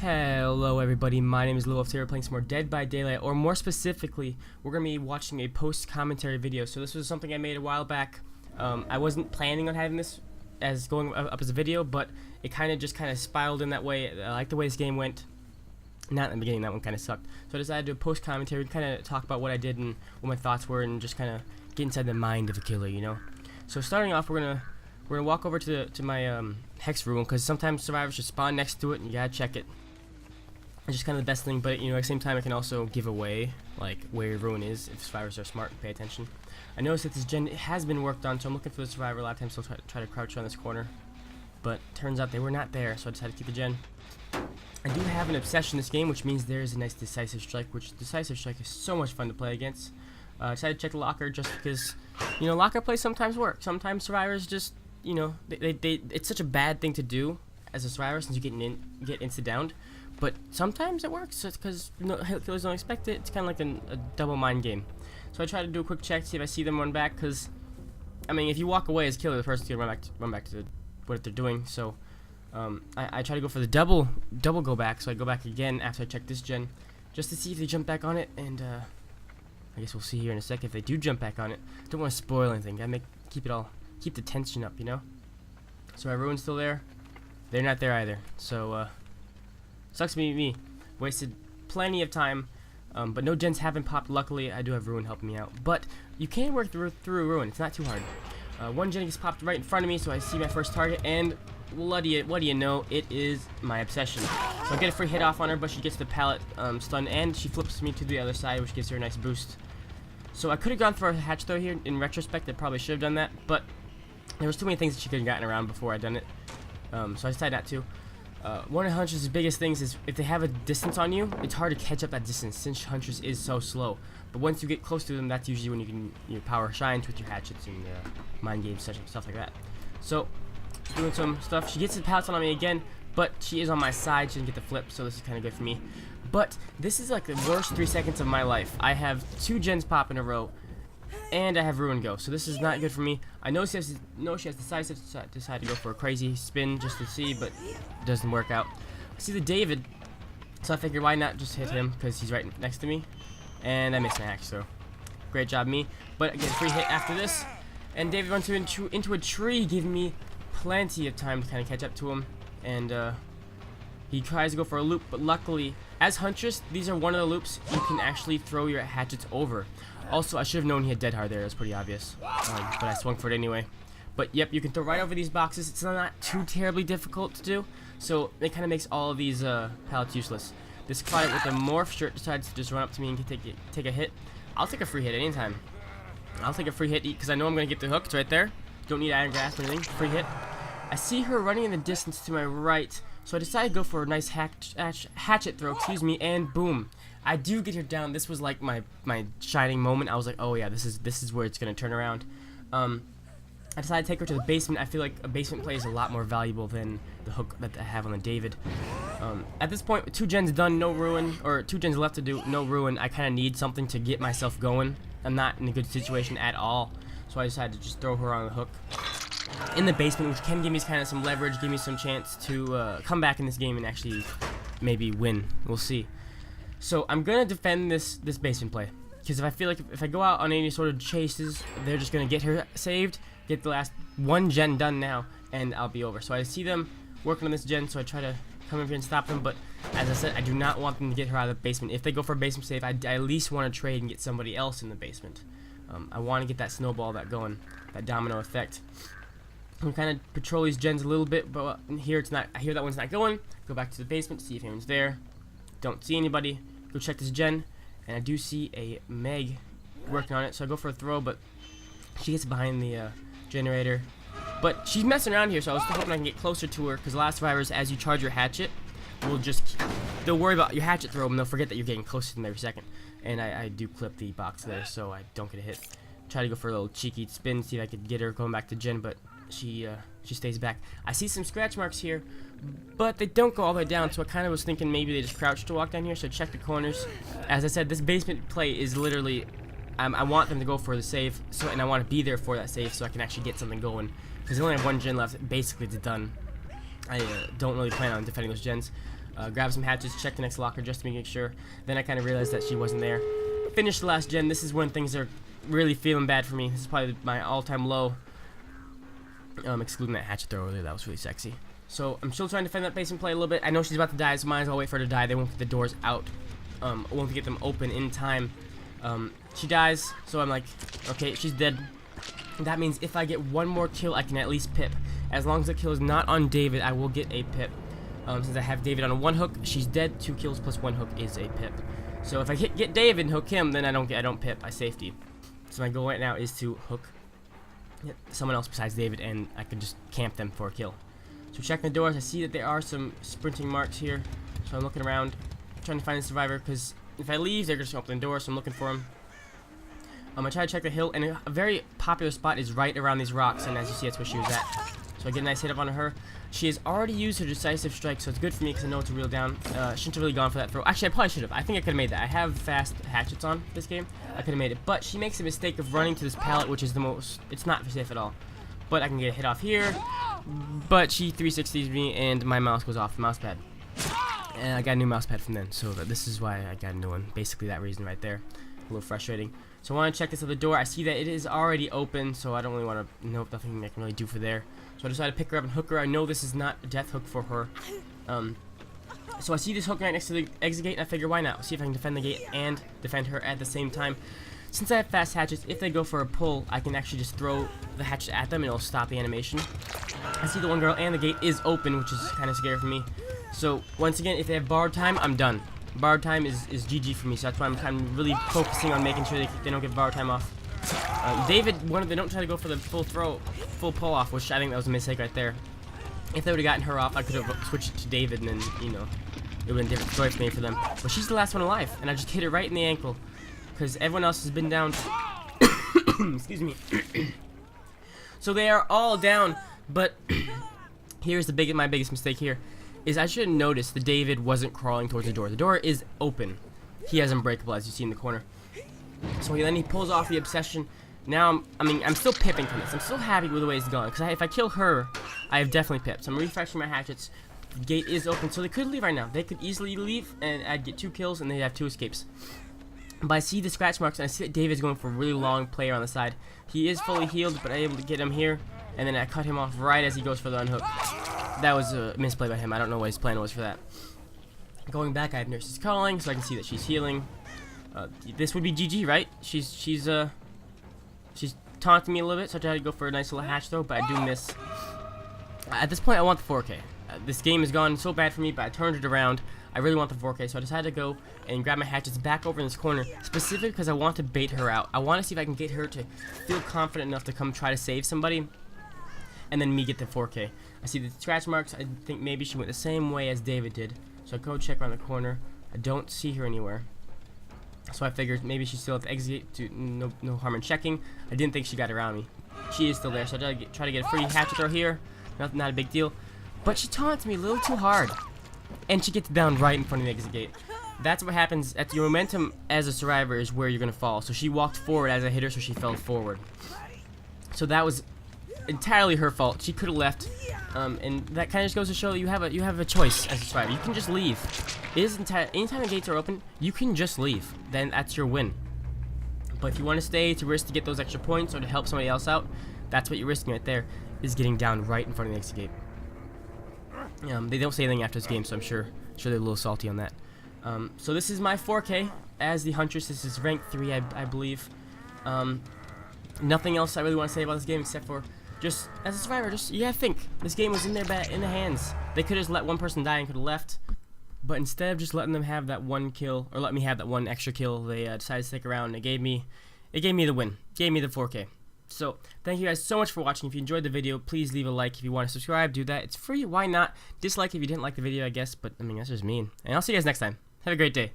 Hello everybody, my name is Lewolf here, playing some more Dead by Daylight, or more specifically, we're going to be watching a post-commentary video. So this was something I made a while back. I wasn't planning on having this as going up as a video, but it kind of spiraled in that way. I like the way this game went. Not in the beginning, that one kind of sucked. So I decided to do a post-commentary and kind of talk about what I did and what my thoughts were, and just kind of get inside the mind of a killer, you know? So starting off, we're gonna walk over to my hex room, because sometimes survivors should spawn next to it and you gotta check it. It's just kind of the best thing, but you know, at the same time, it can also give away like where your ruin is if survivors are smart and pay attention. I noticed that this gen has been worked on, so I'm looking for the survivor a lot of times. So I'll try to crouch around this corner, but turns out they were not there, so I decided to keep the gen. I do have an obsession in this game, which means there is a nice decisive strike, which decisive strike is so much fun to play against. I decided to check the locker just because, you know, locker plays sometimes work. Sometimes survivors just, you know, it's such a bad thing to do as a survivor since you get insta-downed. But sometimes it works because killers don't expect it. It's kind of like a double mind game. So I try to do a quick check to see if I see them run back, because I mean, if you walk away as killer, the person's gonna run back to what they're doing. So I try to go for the double go back. So I go back again after I check this gen, just to see if they jump back on it. And I guess we'll see here in a second if they do jump back on it. Don't want to spoil anything. Gotta keep the tension up, you know. So my ruin's still there. They're not there either. So sucks to be me. Wasted plenty of time, but no gens haven't popped. Luckily, I do have ruin helping me out. But you can work through ruin. It's not too hard. One gen gets popped right in front of me, so I see my first target, and what do you know? It is my obsession. So I get a free hit off on her, but she gets the pallet stun, and she flips me to the other side, which gives her a nice boost. So I could have gone for a hatch throw here. In retrospect, I probably should have done that, but there was too many things that she could have gotten around before I done it. So I decided not to. One of Huntress' biggest things is if they have a distance on you, it's hard to catch up that distance since Huntress is so slow. But once you get close to them, that's usually when you can power shines with your hatchets and mind games, stuff like that. So doing some stuff. She gets the pallets on me again, but she is on my side. She didn't get the flip, so this is kind of good for me. But this is like the worst 3 seconds of my life. I have 2 gens pop in a row, and I have ruin go, so this is not good for me. I know she has decisive, so I decided to go for a crazy spin just to see, but it doesn't work out. I see the David, so I figured why not just hit him, because he's right next to me, and I missed my axe, so great job me. But I get a free hit after this, and David runs into a tree, giving me plenty of time to kind of catch up to him, and he tries to go for a loop, but luckily, as Huntress, these are one of the loops you can actually throw your hatchets over. Also, I should have known he had dead hard there. That's pretty obvious, but I swung for it anyway. But yep, you can throw right over these boxes. It's not too terribly difficult to do, so it kind of makes all of these pallets useless. This client with the morph shirt decides to just run up to me and take a hit. I'll take a free hit anytime. I'll take a free hit because I know I'm going to get the hook. It's right there. Don't need iron grasp or anything. Free hit. I see her running in the distance to my right, so I decided to go for a nice hatchet throw, and boom. I do get her down. This was like my shining moment. I was like, oh yeah, this is where it's gonna turn around. I decided to take her to the basement. I feel like a basement play is a lot more valuable than the hook that I have on the David. At this point, with 2 gens done, no ruin, or 2 gens left to do, no ruin, I kind of need something to get myself going. I'm not in a good situation at all, so I decided to just throw her on the hook in the basement, which can give me kind of some leverage, give me some chance to come back in this game and actually maybe win. We'll see. So I'm gonna defend this basement play, because if I feel like if I go out on any sort of chases, they're just gonna get her saved, get the last 1 gen done now, and I'll be over. So I see them working on this gen, so I try to come in here and stop them. But as I said, I do not want them to get her out of the basement. If they go for a basement save, I at least want to trade and get somebody else in the basement. I want to get that snowball going, that domino effect. I'm kind of patrol these gens a little bit, but here it's not. I hear that one's not going. Go back to the basement, see if anyone's there. Don't see anybody. Go check this gen, and I do see a Meg working on it. So I go for a throw, but she gets behind the generator. But she's messing around here, so I was hoping I can get closer to her, because a lot of survivors, as you charge your hatchet, they'll worry about your hatchet throw, and they'll forget that you're getting closer to them every second. And I do clip the box there, so I don't get a hit. Try to go for a little cheeky spin, see if I could get her going back to gen, but she stays back. I see some scratch marks here, but they don't go all the way down, so I kind of was thinking maybe they just crouched to walk down here, so check the corners. As I said, this basement play is literally, I want them to go for the save, and I want to be there for that save so I can actually get something going, because I only have 1 gen left. Basically, it's done. I don't really plan on defending those gens. Grab some hatchets, check the next locker just to make sure. Then I kind of realized that she wasn't there. Finished the last gen. This is when things are really feeling bad for me. This is probably my all-time low. Excluding that hatchet throw earlier, that was really sexy. So I'm still trying to defend that base and play a little bit. I know she's about to die, so might as well wait for her to die. They won't get the doors out. Won't get them open in time. She dies, so I'm like, okay, she's dead. That means if I get one more kill, I can at least pip. As long as the kill is not on David, I will get a pip. Since I have David on a 1 hook, she's dead. 2 kills plus 1 hook is a pip. So if I get David and hook him, then I don't pip. I safety. So my goal right now is to hook someone else besides David, and I can just camp them for a kill. So checking the doors, I see that there are some sprinting marks here. So I'm looking around, trying to find a survivor, because if I leave, they're just gonna open the door. So I'm looking for him. I try to check the hill, and a very popular spot is right around these rocks, and as you see, that's where she was at. So I get a nice hit up on her. She has already used her decisive strike, so it's good for me because I know it's a reel down. Shouldn't have really gone for that throw. Actually, I probably should have. I think I could have made that. I have fast hatchets on this game. I could have made it. But she makes a mistake of running to this pallet, which is the most... It's not safe at all. But I can get a hit off here. But she 360s me, and my mouse goes off the mouse pad. And I got a new mouse pad from then, so this is why I got a new one. Basically that reason right there. A little frustrating. So I want to check this other door. I see that it is already open, so I don't really want to... Nope, nothing I can really do for there. So I decided to pick her up and hook her. I know this is not a death hook for her. So I see this hook right next to the exit gate, and I figure why not? See if I can defend the gate and defend her at the same time. Since I have fast hatchets, if they go for a pull, I can actually just throw the hatchet at them and it'll stop the animation. I see the one girl and the gate is open, which is kind of scary for me. So once again, if they have borrowed time, I'm done. Borrowed time is GG for me, so that's why I'm kind of really focusing on making sure they don't get borrowed time off. David, they don't try to go for the full pull off, which I think that was a mistake right there. If they would have gotten her off, I could have switched it to David, and then, you know, it would have been a different story for me for them. But she's the last one alive, and I just hit her right in the ankle, because everyone else has been down. Excuse me. So they are all down, but here's my biggest mistake here, is I should have noticed that David wasn't crawling towards the door. The door is open. He has Unbreakable, as you see in the corner. So then he pulls off the Obsession. Now, I'm still pipping from this. I'm still happy with the way it's going, because if I kill her, I have definitely pipped. So I'm refreshing my hatchets. The gate is open, so they could leave right now. They could easily leave, and I'd get 2 kills, and they'd have 2 escapes. But I see the scratch marks, and I see that David's going for a really long play on the side. He is fully healed, but I'm able to get him here, and then I cut him off right as he goes for the unhook. That was a misplay by him. I don't know what his plan was for that. Going back, I have Nurses Calling, so I can see that she's healing. This would be GG, right? She's taunting me a little bit, so I try to go for a nice little hatch throw, but I do miss. At this point, I want the 4K. This game has gone so bad for me, but I turned it around. I really want the 4K, so I decided to go and grab my hatchets back over in this corner, specifically because I want to bait her out. I want to see if I can get her to feel confident enough to come try to save somebody, and then me get the 4K. I see the scratch marks. I think maybe she went the same way as David did, so I go check around the corner. I don't see her anywhere. So I figured maybe she's still at the exit. No harm in checking. I didn't think she got around me. She is still there, so I try to get a free hatchet throw here. Not a big deal. But she taunts me a little too hard. And she gets down right in front of the exit gate. That's what happens. At your momentum as a survivor is where you're going to fall. So she walked forward as I hit her, so she fell forward. So that was entirely her fault. She could have left. And that kind of just goes to show that you have a choice as a survivor. You can just leave. Anytime the gates are open, you can just leave. Then that's your win. But if you want to stay to risk to get those extra points or to help somebody else out, that's what you're risking right there, is getting down right in front of the exit gate. They don't say anything after this game, so I'm sure they're a little salty on that. So this is my 4K as the Huntress. This is rank 3, I believe. Nothing else I really want to say about this game except for just as a survivor, you gotta think this game was in their hands. They could have just let one person die and could have left, but instead of just letting them have that 1 kill or let me have that 1 extra kill, they decided to stick around. And it gave me the win. Gave me the 4K. So thank you guys so much for watching. If you enjoyed the video, please leave a like. If you want to subscribe, do that. It's free. Why not? Dislike if you didn't like the video, I guess. But I mean, that's just mean. And I'll see you guys next time. Have a great day.